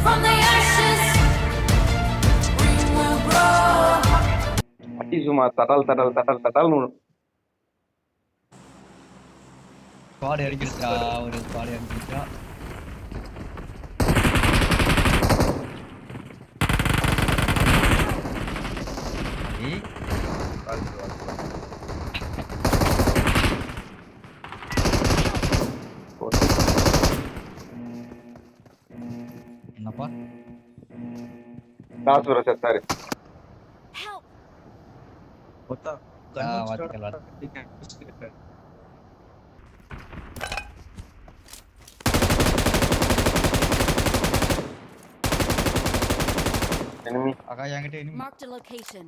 From the ashes, we will grow. அடி சும்மா தட்டால் தட்டால் தட்டால் தட்டால் squad இறங்கிடுச்சா ஒரு ஸ்குவாட் இறங்கிடுச்சா என்னப்பா தாசுர செத்தாரு Help! வாத்திக்கலாம் enemy அக்கா என்கிட்ட இனிமே Marked a location.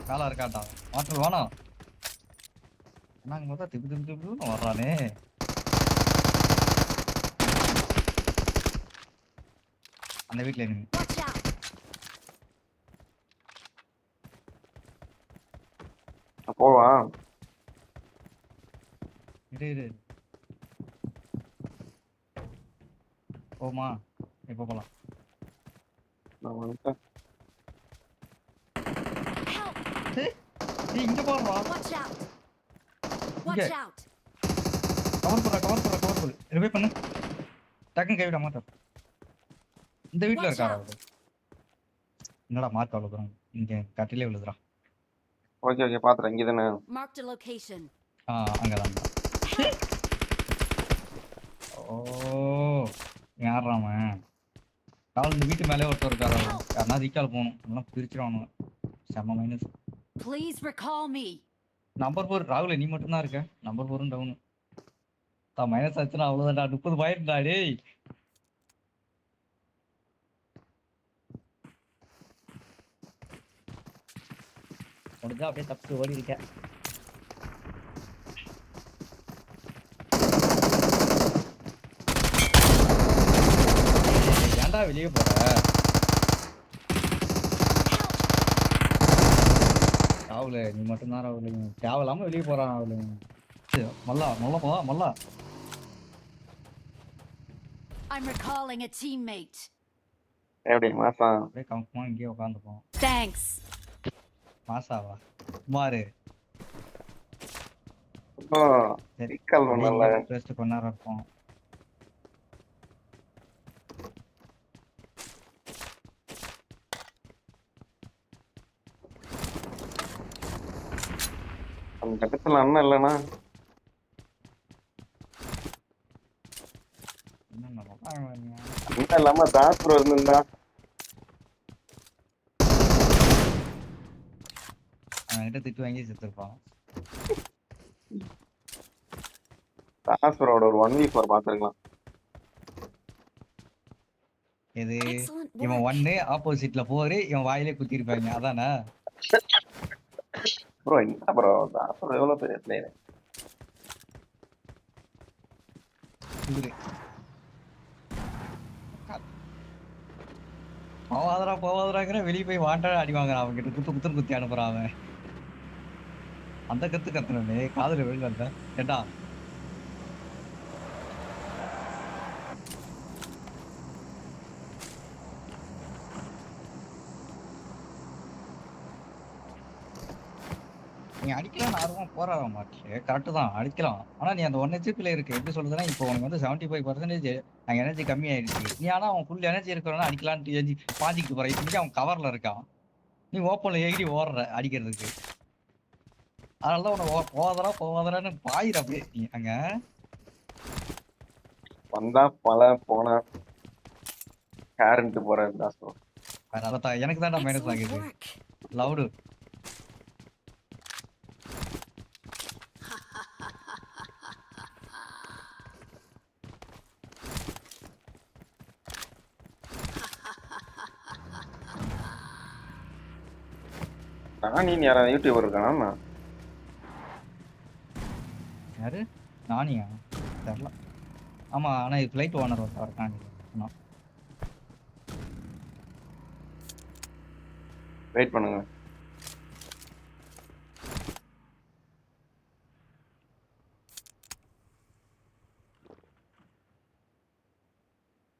காலா இருக்காட்டா வாட்டர் வேணாம் என்னங்க பார்த்தா திப்பு திப்பு திப்புன்னு வர்றானே அந்த வீட்டில் இனிமே Watch out! போவா இரு போமா இப்போ போலாம் நான் வந்துட்டேன் Help! ஏய் இங்க போறா Watch out! Watch out! Cover போடு ரிவைவ் பண்ணு டக்குன்னு கைவிட மாட்டார் இந்த வீட்ல இருக்காரா அவரு என்னடா மார்க் அவ்வளவு தூரம் இங்க கட்டிலே விழுதுறா ஓகே ஓகே பாத்துறேன் இங்க தானே Marked a location. அங்கதான் ஓ யாராம காவல் இந்த வீட்டு மேலே ஒருத்தர் இருக்காரு யாருனா ரீகால் போகணும் இல்லைன்னா பிரிச்சிருவானுங்க செம்ம minus Please recall me. Number 4 ராகுல நீ மட்டும் தான் இருக்க நம்பர் 4 டவுன் தான் மைனஸ் ஆச்சுன்னா அவ்வளவுதான்டா 30 பாயிண்ட்டா டேய் முடிஞ்சா அப்படியே தப்பிச்சு ஓடி இருக்கேன் ஏன்டா வெளியே போற ராகுல நீ மட்டும்தான் ராகுல தேவையில்லாம வெளியே போறான் ராகுல மல்லா மல்ல போ மல்லா I'm recalling a teammate. எப்படி மாசா அப்படியே கம்ஃபமா இங்கேயே உட்காந்துப்போம் Thanks. மாசாவா சுமாரு ஓ ரீகால் பண்ணல ஃபர்ஸ்ட் கொஞ்ச நேரம் இருப்போம் அந்த கட்டத்துல அண்ணன் இல்லைன்னா என்ன அண்ணன் இல்லாம தாசுர இருந்திருந்தா அவன்கிட்ட திட்டு வாங்கி செத்துருப்பான் தாசுரோட ஒரு 1v4 பாத்துருக்கலாம் இது Excellent இவன் work. 1 ஆப்போசிட்ல 4 இவன் வாயிலே குத்தி இருப்பாங்க அதானே ப்ரோ என்ன ப்ரோ தாசுர எவ்வளவு பெரிய பிளேயர் இவரு போவாதராங்கிற வெளியே போய் வாண்டா அடி வாங்குறான் அவங்க கிட்ட குத்துன்னு குத்தி அனுப்புறான் அவன் அந்த கத்துனே காதுல வெளில வந்த ஏண்டா நீ அடிக்கலாம் ஆர்வமா போராட மாட்டே கரெக்டு தான் அடிக்கலாம் ஆனா நீ அந்த 1 ஹெச்பில இருக்கு எப்படி சொல்றதுன்னா இப்போ உனக்கு வந்து 75% அங்க எனர்ஜி கம்மி ஆயிடுச்சு நீ ஆனா அவன் ஃபுல் எனர்ஜி இருக்கிறவனா அடிக்கலான்ட்டு ஏஞ்சி பாஞ்சிக்கிட்டு போற இப்படி அவன் கவர்ல இருக்கான் நீ ஓப்பன்ல ஏறி ஓடுற அடிக்கிறதுக்கு அதனாலதான் உன்னை போவாதரான்னு பாயிர அப்படியே நீ அங்க வந்தா பல போன கேரண்ட் போற தாசுர அதனாலதான் எனக்கு தான்டா மைனஸ் Excellent ஆகுது work. லவுடு நானி யாராவது யூடியூபர் இருக்கானா யாரு நானியா தெரியல ஆமா ஆனா இது ஃபிளைட் ஓனர் இருக்காங்க வெயிட் பண்ணுங்க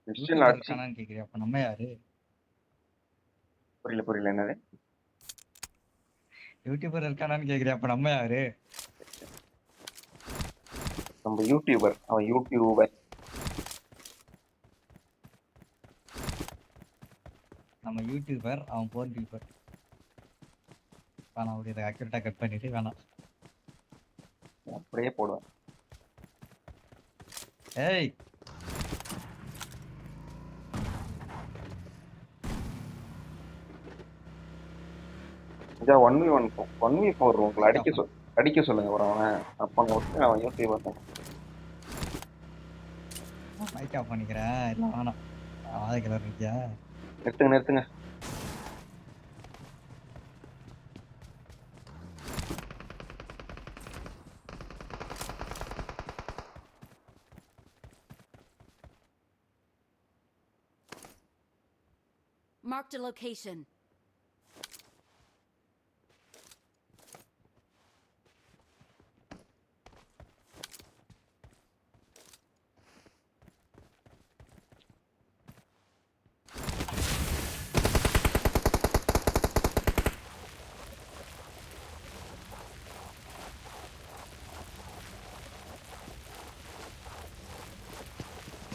மிஷின் யூடியூபர் அடிச்சு இருக்கானான்னு கேக்குறியா? அப்ப நம்ம யாரு? புரியல புரியல என்னது? யூடியூபர் இருக்கானான்னு கேக்குறியா? அப்ப நம்ம யாரு? நம்ம யூடியூபர், அவன் யூடியூபர். நம்ம யூடியூபர், அவன் போன் டியூபர். வேணாம், அப்படி இதை அக்யூரேட்டா கட் பண்ணிட்டு வேணாம். அப்படியே போடுவேன். ஏய், இதான் 1v1 1v4 உங்களை அடிக்க சொல்லுங்க bro. அவன் அப்ப அவன் யூடியூபர் தான். மைக் ஆஃப் பண்ணிக்கிறேன். இல்ல வேணாம், ஆதை கிளர் இருக்கியா? நிறுத்துங்க. Marked a location.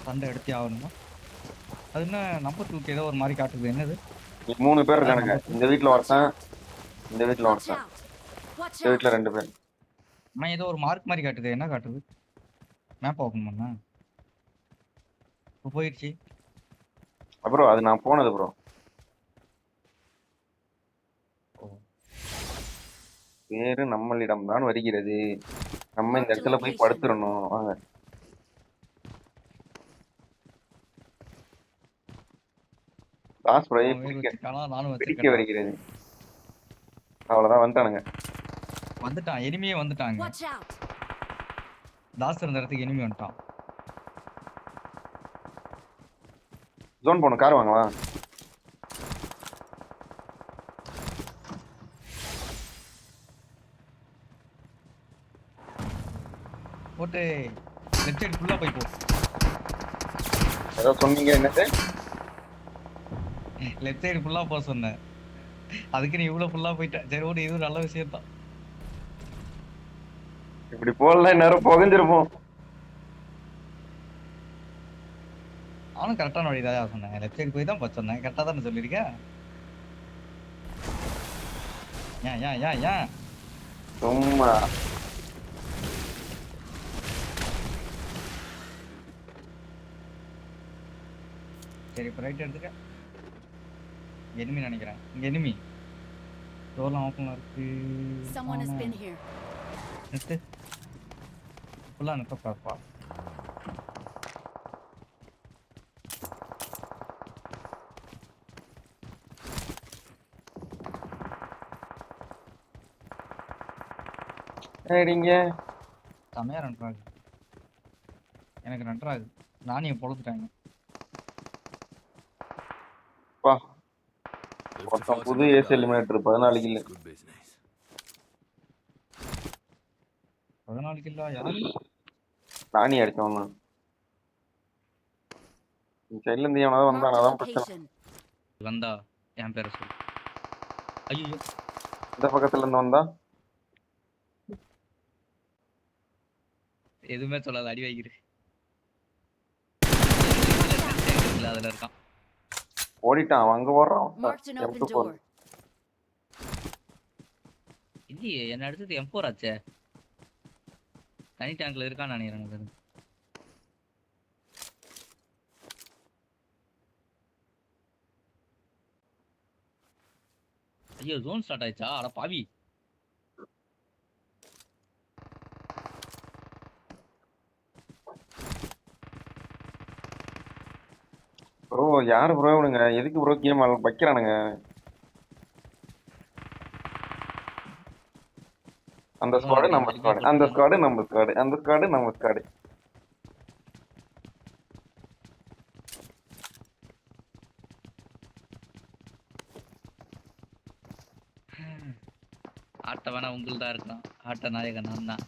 சண்டை எடுத்தே ஆகணுமா? அது என்ன நம்பர் 2 ஏதோ ஒரு மாதிரி காட்டுது, என்னது? 3 பேர் இருக்கானுங்க. இந்த வீட்ல Watch ஒருத்தன், out! இந்த வீட்ல Watch ஒருத்தன், out! Watch இந்த வீட்ல out! 2 பேர். நான் ஏதோ ஒரு மார்க் மாதிரி காட்டுது, என்ன காட்டுது? மேப் ஓப்பன் பண்ணா இப்போ போயிடுச்சு. ப்ரோ அது நான் போனது ப்ரோ. பேரு நம்மளிடம் தான் வருகிறது. நம்ம இந்த இடத்துல போய் படுத்துறணும். வாங்க. லாஸ்ட் ப்ரோ நானும் பிடிக்க வருகிறது. அவ்வளவுதான் வந்துட்டானுங்க. வந்துட்டான், எனிமியே வந்துட்டாங்க. Watch out! தாஸ் இருந்த இடத்துக்கு எனிமி வந்துட்டான். ஜோன் போணும், கார் வாங்கலாம். போட்டு லெஃப்ட் சைடு ஃபுல்லா போய் போ. ஏதோ சொன்னீங்க என்னது? லெஃப்ட் சைடு ஃபுல்லா போக சொன்னேன், அதுக்கு நீ இவ்வளவு ஃபுல்லா போயிட்ட. சரி ஓடு, இது நல்ல விஷயம் தான். இப்படி போடல நேரம் புகஞ்சிருப்போம். அவனும் கரெக்டான வழிதான் சொன்னேன். லெஃப்ட் சைடு போய் தான் போக சொன்னேன். கரெக்டா தானே சொல்லியிருக்கேன். ஏன் சும்மா சரி, இப்போ ரைட் எடுத்துக்க. எனிமி நினைக்கிறேன். இங்க எனிமி டோர்லாம் ஓப்பன்ல இருக்கு. Someone has been here. நிறுத்து, ஃபுல்லா நிற்க பாப்பா. சரிங்க. செமையா நன்றாகு, எனக்கு நன்றாகு. நானே பொழுதுட்டாங்க. பா ஒருத்தன் புது ஏசி எலிமினேட்டர் 14 கில்லு. 14 கில்லா? யாரு? நானி அடிச்சவன் தான். இந்த சைட்ல இருந்து எவனாவது வந்தான், Marked a அதான் பிரச்சனை. location. வந்தா என் பேரை சொல்லு. ஐயோ, இந்த பக்கத்துல இருந்து வந்தா எதுவுமே சொல்லாத, அடி வைக்கிறேன். அதுல இருக்கான். ஓடிட்டான். அவன் அங்க ஓடுறான். Marked an open door. இல்லையே, என்ன அடுத்தது M4 ஆச்சே. தனி டேங்க்ல இருக்கான்னு நினைக்கிறேன். ஐயோ, ஜோன் ஸ்டார்ட் ஆயிடுச்சா? அட பாவி. ப்ரோ யாரு ப்ரோ இவனுங்க? எதுக்கு ப்ரோ கேம் வைக்கிறானுங்க? அந்த ஸ்குவாடு நம்ம ஸ்குவாடு, அந்த ஸ்குவாடு நம்ம ஸ்குவாடு, அந்த ஸ்குவாடு நம்ம ஸ்குவாடு. ஆட்ட வேணா உங்கள் தான் இருக்கான். ஆட்ட நாயகன் நான் தான்.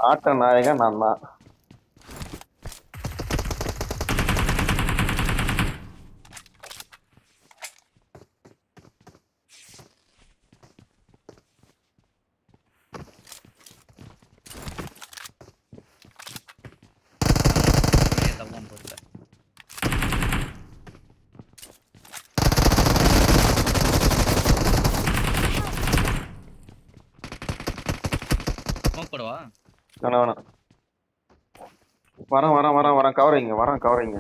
ஆட்ட நாயகன் நான் தான். தப்பான் போடல. ஸ்மோக் போடவா? வேணாம் வேணாம். வரேன் கவரிங்க கவரிங்க.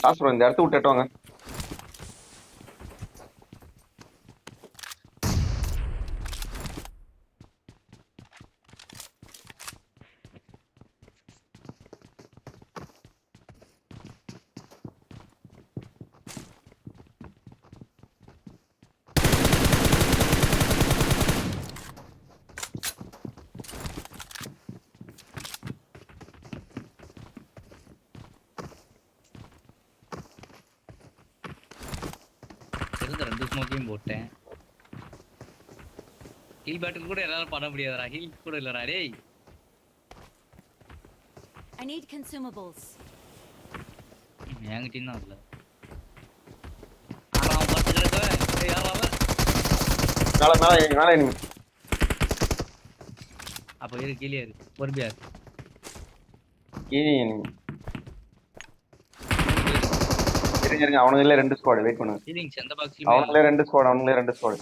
சாஸ்திரம் இந்த இடத்த விட்டு எட்டுவாங்க. இருந்த 2 ஸ்மோக்கையும் போட்டேன். ஹீல் பேட்டில் கூட என்னால பண்ண முடியாதுடா. ஹீல் கூட இல்லடா டேய். I need consumables. என்கிட்ட தான் இல்ல. அவன் பார்த்து கிடக்க. ஏய் யாரா அவன்? மேல enemy. அப்ப இரு கீழே இரு. பொறுமையா இரு. கீழே enemy. இருங்க அவனுங்களே 2 ஸ்குவாட் வெயிட் பண்ணுங்க. சீலிங்ஸ் எந்த பாக்ஸ்லயும் அவனுங்களே 2 ஸ்குவாட்.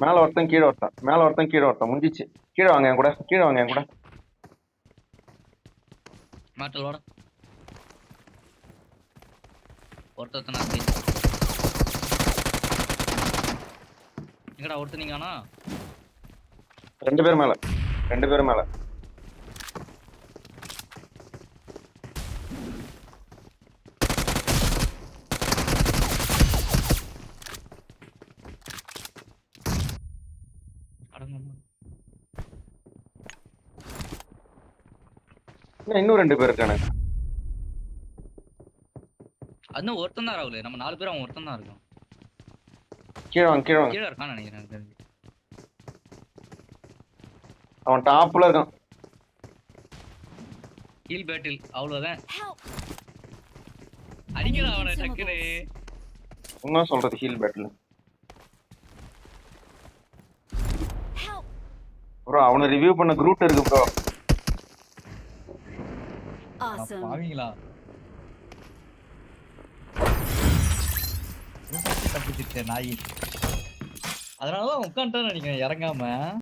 மேல ஒருத்தன் கீழே ஒருத்தன் முடிஞ்சிச்சு. கீழே வாங்க என் கூட. மாட்டலோட ஒருத்தன ஆச்சு. எங்கடா ஒருத்தனீங்கனா? 2 பேர் மேல. அடங்கம்மா. இன்னும் 2 பேர் இருக்கானே. இன்னும் ஒருத்தன் தான் ராகுல். நம்ம 4 பேர் அவன் ஒருத்தன் தான் இருக்கான். கீழே வாங்க. கீழே இருக்கான்னு நினைக்கிறேன் எனக்கு தெரிஞ்சு. அவன் டாப்ல இருக்கான். ஹீல் பேட்டில் அவ்வளவுதான். Help! அடிக்கல அவனை டக்குனு. என்ன சொல்றது ஹீல் பேட்டில்? Help! ப்ரோ அவனை ரிவ்யூ பண்ண குரூட் இருக்கு ப்ரோ. Awesome. பாவீங்களா? தப்பிச்சிட்டேன் நாய். அதனாலதான் உட்காந்துட்டான்னு நினைக்கிறேன் இறங்காம.